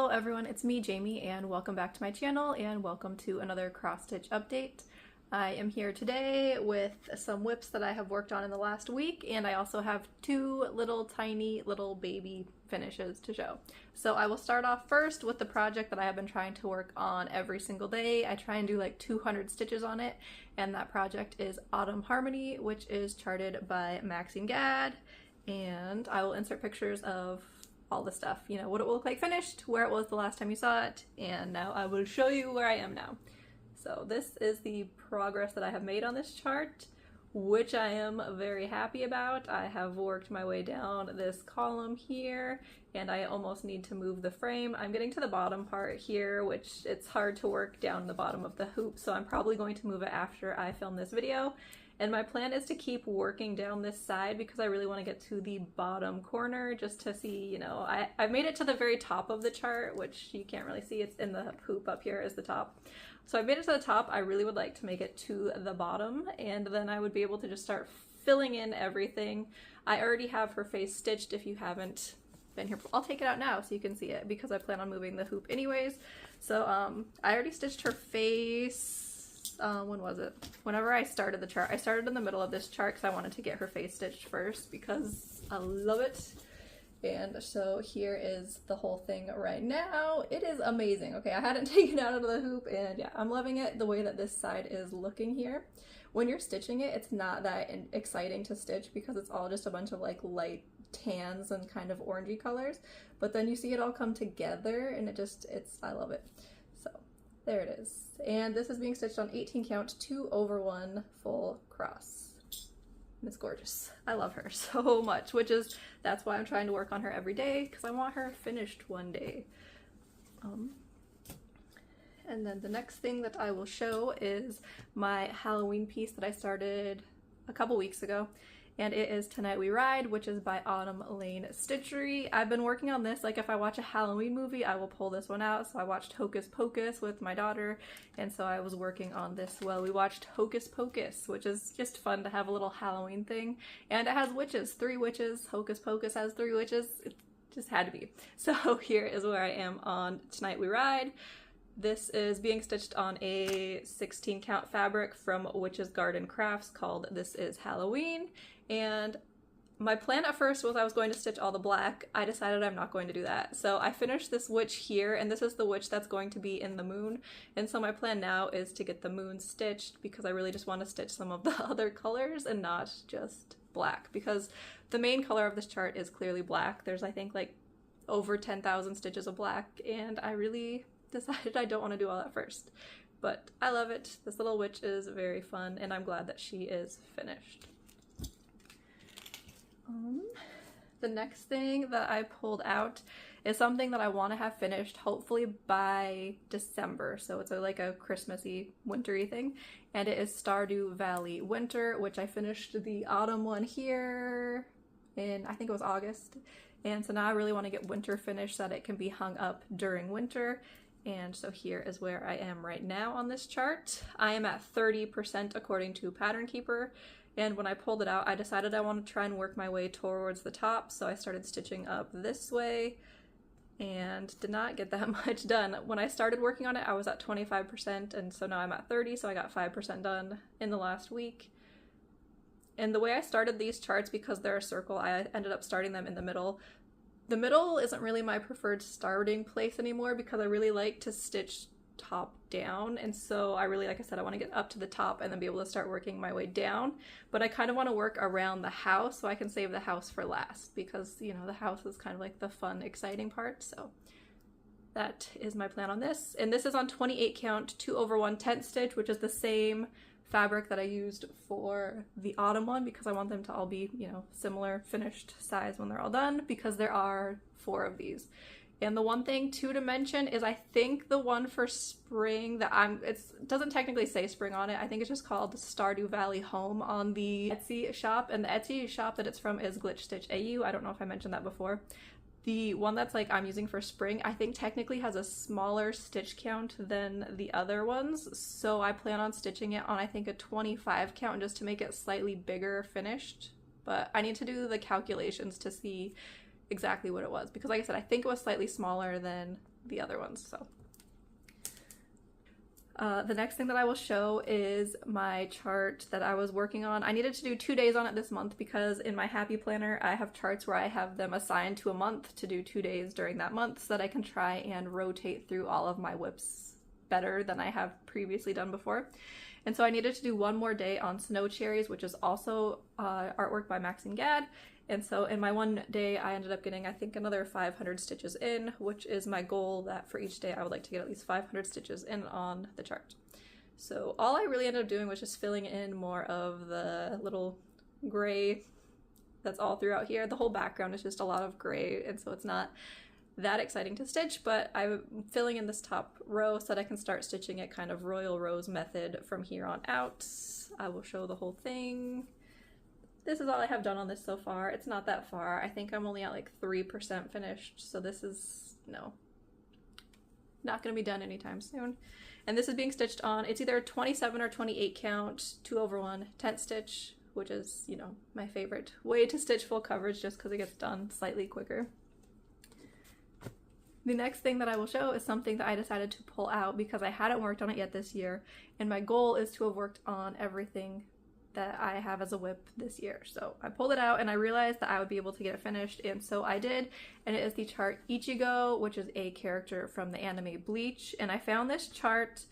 Hello everyone, it's me Jamie and welcome back to my channel and welcome to another cross stitch update. I am here today with some whips that I have worked on in the last week, and I also have two little tiny little baby finishes to show. So I will start off first with the project that I have been trying to work on every single day. I try and do like 200 stitches on it, and that project is Autumn Harmony, which is charted by Maxine Gadd, and I will insert pictures of all the stuff, you know, what it will look like finished, where it was the last time you saw it, and now I will show you where I am now. So this is the progress that I have made on this chart, which I am very happy about. I have worked my way down this column here, and I almost need to move the frame. I'm getting to the bottom part here, which it's hard to work down the bottom of the hoop, so I'm probably going to move it after I film this video. And my plan is to keep working down this side because I really want to get to the bottom corner just to see, you know, I've made it to the very top of the chart, which you can't really see. It's in the hoop up here is the top. So I've made it to the top. I really would like to make it to the bottom, and then I would be able to just start filling in everything. I already have her face stitched if you haven't been here. I'll take it out now so you can see it because I plan on moving the hoop anyways. So I already stitched her face. When was it? Whenever I started the chart. I started in the middle of this chart because I wanted to get her face stitched first because I love it. And so here is the whole thing right now. It is amazing. Okay, I hadn't taken it out of the hoop, and yeah, I'm loving it the way that this side is looking here. When you're stitching it, it's not that exciting to stitch because it's all just a bunch of like light tans and kind of orangey colors, but then you see it all come together and I love it. So there it is. And this is being stitched on 18 count 2/1 full cross. And it's gorgeous. I love her so much, that's why I'm trying to work on her every day, because I want her finished one day. And then the next thing that I will show is my Halloween piece that I started a couple weeks ago. And it is Tonight We Ride, which is by Autumn Lane Stitchery. I've been working on this, like if I watch a Halloween movie, I will pull this one out. So I watched Hocus Pocus with my daughter, and so I was working on this while we watched Hocus Pocus, which is just fun to have a little Halloween thing. And it has witches, 3 witches. Hocus Pocus has 3 witches. It just had to be. So here is where I am on Tonight We Ride. This is being stitched on a 16 count fabric from Witch's Garden Crafts called This Is Halloween. And my plan at first was I was going to stitch all the black. I decided I'm not going to do that. So I finished this witch here, and this is the witch that's going to be in the moon. And so my plan now is to get the moon stitched because I really just want to stitch some of the other colors and not just black, because the main color of this chart is clearly black. There's, I think, like over 10,000 stitches of black, and I really decided I don't want to do all that first. But I love it. This little witch is very fun, and I'm glad that she is finished. The next thing that I pulled out is something that I want to have finished hopefully by December. So it's like a Christmassy, wintry thing. And it is Stardew Valley Winter, which I finished the autumn one here in, I think it was August. And so now I really want to get winter finished so that it can be hung up during winter. And so here is where I am right now on this chart. I am at 30% according to Pattern Keeper. And when I pulled it out, I decided I wanted to try and work my way towards the top, so I started stitching up this way and did not get that much done. When I started working on it, I was at 25%, and so now I'm at 30, so I got 5% done in the last week. And the way I started these charts, because they're a circle, I ended up starting them in the middle. The middle isn't really my preferred starting place anymore because I really like to stitch top down, and so I really, like I said, I want to get up to the top and then be able to start working my way down, but I kind of want to work around the house so I can save the house for last because, you know, the house is kind of like the fun, exciting part. So that is my plan on this, and this is on 28 count 2/1 tent stitch, which is the same fabric that I used for the autumn one because I want them to all be, you know, similar finished size when they're all done, because there are 4 of these. And the one thing too to mention is I think the one for spring that it doesn't technically say spring on it. I think it's just called Stardew Valley Home on the Etsy shop, and the Etsy shop that it's from is Glitch Stitch AU. I don't know if I mentioned that before. The one that's like I'm using for spring, I think technically has a smaller stitch count than the other ones. So I plan on stitching it on, I think, a 25 count just to make it slightly bigger finished. But I need to do the calculations to see exactly what it was, because like I said, I think it was slightly smaller than the other ones. So the next thing that I will show is my chart that I was working on. I needed to do 2 days on it this month because in my Happy Planner I have charts where I have them assigned to a month to do 2 days during that month so that I can try and rotate through all of my whips better than I have previously done before. And so I needed to do 1 more day on Snow Cherries, which is also artwork by Maxine Gadd. And so in my 1 day, I ended up getting, I think, another 500 stitches in, which is my goal, that for each day I would like to get at least 500 stitches in on the chart. So all I really ended up doing was just filling in more of the little gray that's all throughout here. The whole background is just a lot of gray, and so it's not that exciting to stitch, but I'm filling in this top row so that I can start stitching it kind of Royal Rose method from here on out. I will show the whole thing. This is all I have done on this so far. It's not that far. I think I'm only at like 3% finished, so this is, no, not gonna be done anytime soon. And this is being stitched on, it's either 27 or 28 count, 2/1, tent stitch, which is, you know, my favorite way to stitch full coverage just because it gets done slightly quicker. The next thing that I will show is something that I decided to pull out because I hadn't worked on it yet this year, and my goal is to have worked on everything that I have as a whip this year. So I pulled it out and I realized that I would be able to get it finished, and so I did, and it is the chart Ichigo, which is a character from the anime Bleach, and I found this chart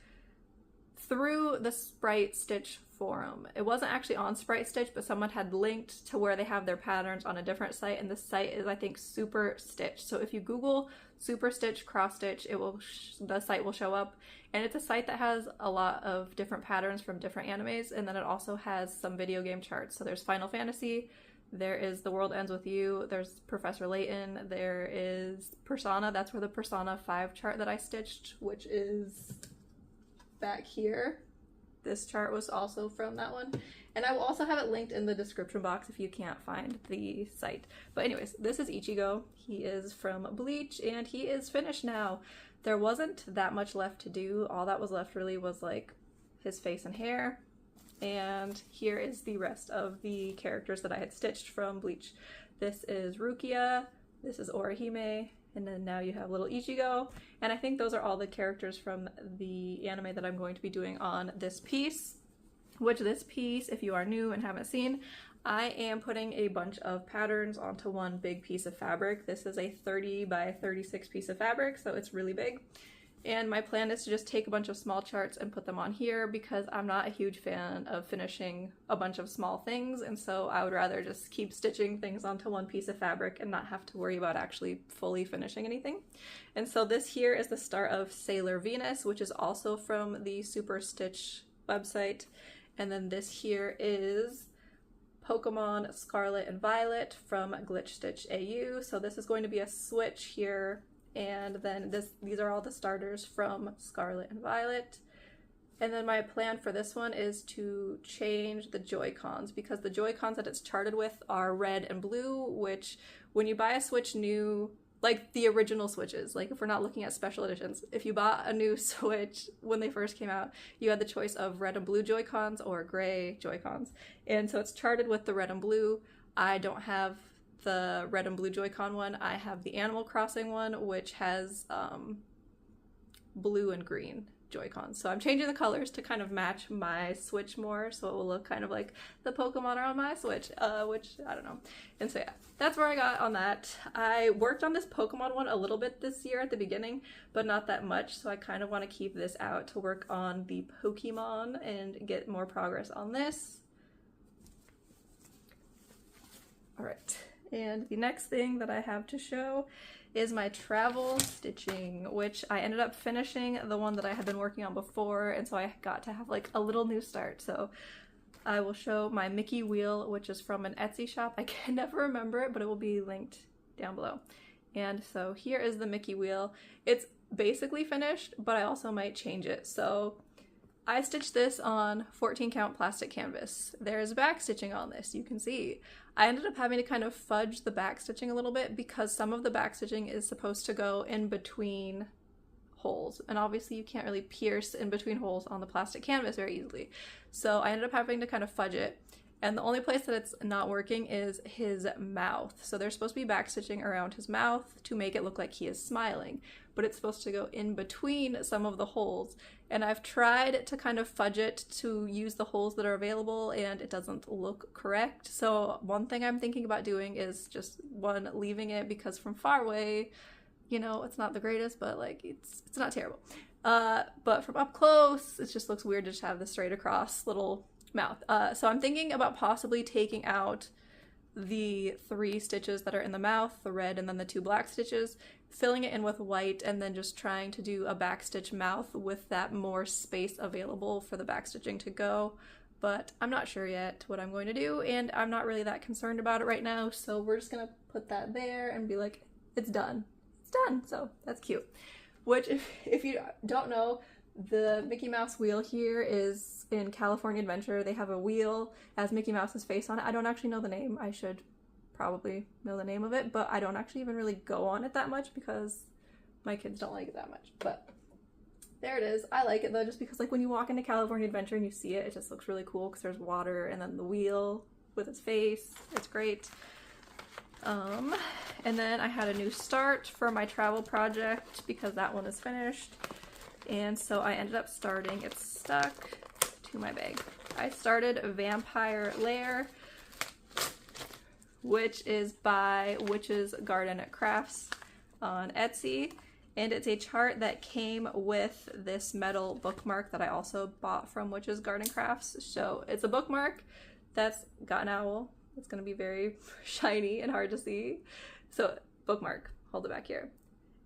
through the Sprite Stitch forum. It wasn't actually on Sprite Stitch, but someone had linked to where they have their patterns on a different site, and the site is, I think, Super Stitch. So if you Google Super Stitch cross stitch, it will the site will show up, and it's a site that has a lot of different patterns from different animes, and then it also has some video game charts. So there's Final Fantasy, there is The World Ends With You, there's Professor Layton, there is Persona. That's where the Persona 5 chart that I stitched, which is back here. This chart was also from that one, and I will also have it linked in the description box if you can't find the site. But anyways, this is Ichigo. He is from Bleach, and he is finished now. There wasn't that much left to do. All that was left really was like his face and hair, and here is the rest of the characters that I had stitched from Bleach. This is Rukia, this is Orihime, and then now you have little Ichigo, and I think those are all the characters from the anime that I'm going to be doing on this piece, which this piece, if you are new and haven't seen, I am putting a bunch of patterns onto one big piece of fabric. This is a 30 by 36 piece of fabric, so it's really big. And my plan is to just take a bunch of small charts and put them on here because I'm not a huge fan of finishing a bunch of small things, and so I would rather just keep stitching things onto one piece of fabric and not have to worry about actually fully finishing anything. And so this here is the start of Sailor Venus, which is also from the Super Stitch website. And then this here is Pokemon Scarlet and Violet from Glitch Stitch AU. So this is going to be a switch here. And then these are all the starters from Scarlet and Violet. And then my plan for this one is to change the Joy-Cons because the Joy-Cons that it's charted with are red and blue, which when you buy a Switch new, like the original Switches, like if we're not looking at special editions, if you bought a new Switch when they first came out, you had the choice of red and blue Joy-Cons or gray Joy-Cons. And so it's charted with the red and blue. I don't have the red and blue Joy-Con one. I have the Animal Crossing one, which has blue and green Joy-Cons. So I'm changing the colors to kind of match my Switch more, so it will look kind of like the Pokemon are on my Switch, which I don't know. And so yeah, that's where I got on that. I worked on this Pokemon one a little bit this year at the beginning, but not that much, so I kind of want to keep this out to work on the Pokemon and get more progress on this. All right. And the next thing that I have to show is my travel stitching, which I ended up finishing the one that I had been working on before, and so I got to have like a little new start. So I will show my Mickey wheel, which is from an Etsy shop. I can never remember it, but it will be linked down below. And so here is the Mickey wheel. It's basically finished, but I also might change it. So I stitched this on 14 count plastic canvas. There's back stitching on this, you can see. I ended up having to kind of fudge the back stitching a little bit because some of the back stitching is supposed to go in between holes, and obviously you can't really pierce in between holes on the plastic canvas very easily. So I ended up having to kind of fudge it, And the only place that it's not working is his mouth. So they're supposed to be backstitching around his mouth to make it look like he is smiling, but it's supposed to go in between some of the holes. And I've tried to kind of fudge it to use the holes that are available, and it doesn't look correct. So one thing I'm thinking about doing is just leaving it, because from far away, you know, it's not the greatest, but like it's not terrible. But from up close, it just looks weird to just have the straight across little mouth. So I'm thinking about possibly taking out the 3 stitches that are in the mouth, the red and then the 2 black stitches, filling it in with white, and then just trying to do a backstitch mouth with that more space available for the backstitching to go. But I'm not sure yet what I'm going to do, and I'm not really that concerned about it right now, so we're just gonna put that there and be like, it's done. It's done, so that's cute. Which, if you don't know, the Mickey Mouse wheel here is in California Adventure. They have a wheel as Mickey Mouse's face on it. I don't actually know the name. I should probably know the name of it, but I don't actually even really go on it that much because my kids don't like it that much. But there it is. I like it though, just because like when you walk into California Adventure and you see it, it just looks really cool because there's water and then the wheel with his face. It's great. And then I had a new start for my travel project because that one is finished. And so I ended up starting, it's stuck to my bag. I started Vampire Lair, which is by Witch's Garden Crafts on Etsy. And it's a chart that came with this metal bookmark that I also bought from Witch's Garden Crafts. So it's a bookmark that's got an owl. It's gonna be very shiny and hard to see. So bookmark, hold it back here.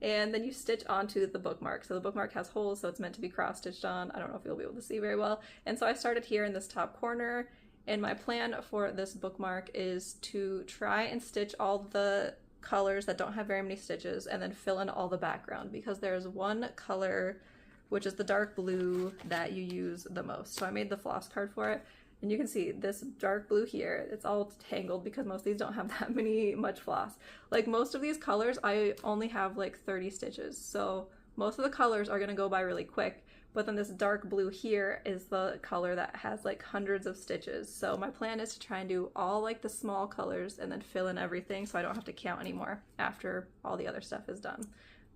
And then you stitch onto the bookmark. So the bookmark has holes, so it's meant to be cross-stitched on. I don't know if you'll be able to see very well. And so I started here in this top corner, and my plan for this bookmark is to try and stitch all the colors that don't have very many stitches and then fill in all the background, because there's one color, which is the dark blue, that you use the most. So I made the floss card for it. And you can see this dark blue here, it's all tangled because most of these don't have that much floss. Like most of these colors, I only have like 30 stitches. So most of the colors are gonna go by really quick, but then this dark blue here is the color that has like hundreds of stitches. So my plan is to try and do all like the small colors and then fill in everything so I don't have to count anymore after all the other stuff is done.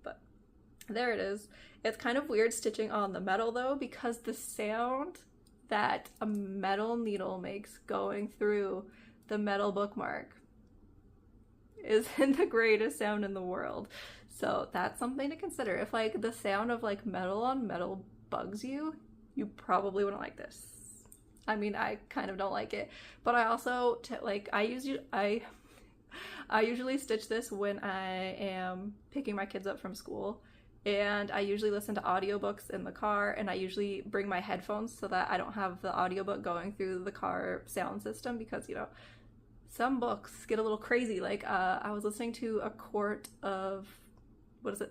But there it is. It's kind of weird stitching on the metal though, because the sound that a metal needle makes going through the metal bookmark isn't the greatest sound in the world. So that's something to consider. If like the sound of like metal on metal bugs you, you probably wouldn't like this. I mean, I kind of don't like it, but I also I usually stitch this when I am picking my kids up from school. And I usually listen to audiobooks in the car, and I usually bring my headphones so that I don't have the audiobook going through the car sound system, because, you know, some books get a little crazy. Like, I was listening to A Court of,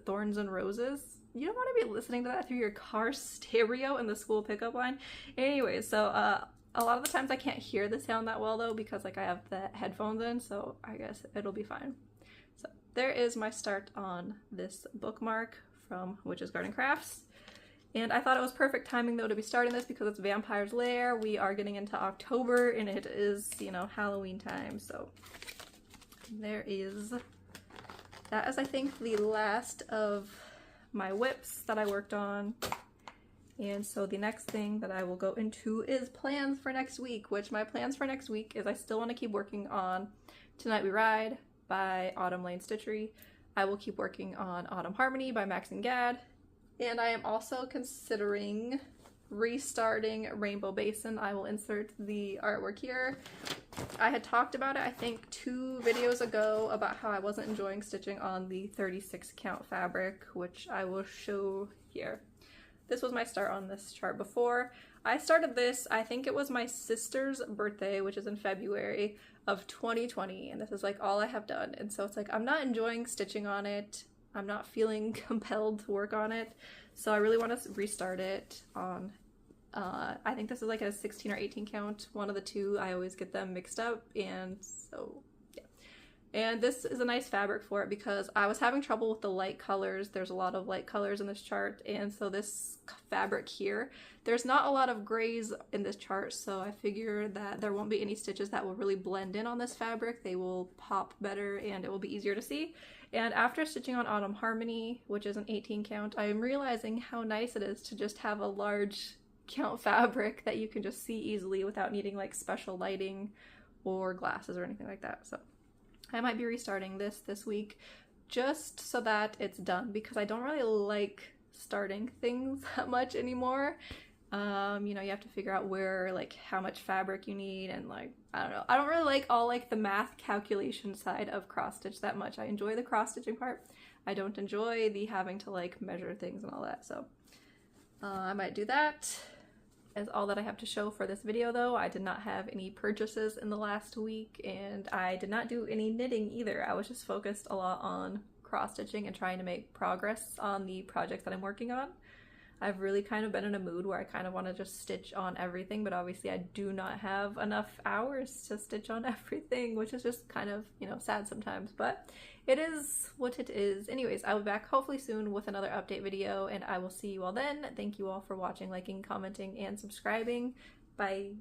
Thorns and Roses? You don't want to be listening to that through your car stereo in the school pickup line. Anyway, so a lot of the times I can't hear the sound that well, though, because, like, I have the headphones in, so I guess it'll be fine. So there is my start on this bookmark from Witch's Garden Crafts. And I thought it was perfect timing though to be starting this because it's Vampire's Lair. We are getting into October and it is, you know, Halloween time. So there is, that is I think the last of my whips that I worked on. And so the next thing that I will go into is plans for next week, which my plans for next week is I still want to keep working on Tonight We Ride by Autumn Lane Stitchery. I will keep working on Autumn Harmony by Max and Gad. And I am also considering restarting Rainbow Basin. I will insert the artwork here. I had talked about it, I think, 2 videos ago about how I wasn't enjoying stitching on the 36 count fabric, which I will show here. This was my start on this chart before. I started this, I think it was my sister's birthday, which is in February of 2020, and this is like all I have done. And so it's like I'm not enjoying stitching on it. I'm not feeling compelled to work on it. So I really want to restart it on, I think this is like a 16 or 18 count, one of the two. I always get them mixed up, and so yeah. And this is a nice fabric for it because I was having trouble with the light colors. There's a lot of light colors in this chart, and so this fabric here, there's not a lot of grays in this chart, so I figure that there won't be any stitches that will really blend in on this fabric. They will pop better and it will be easier to see. And after stitching on Autumn Harmony, which is an 18 count, I am realizing how nice it is to just have a large count fabric that you can just see easily without needing like special lighting or glasses or anything like that. So I might be restarting this week just so that it's done, because I don't really like starting things that much anymore. You know, you have to figure out where, like, how much fabric you need, and like, I don't know. I don't really like all like the math calculation side of cross stitch that much. I enjoy the cross stitching part. I don't enjoy the having to like measure things and all that. So I might do that. Is all that I have to show for this video though. I did not have any purchases in the last week, and I did not do any knitting either. I was just focused a lot on cross stitching and trying to make progress on the projects that I'm working on. I've really kind of been in a mood where I kind of want to just stitch on everything, but obviously I do not have enough hours to stitch on everything, which is just kind of, you know, sad sometimes, but it is what it is. Anyways, I'll be back hopefully soon with another update video, and I will see you all then. Thank you all for watching, liking, commenting, and subscribing. Bye.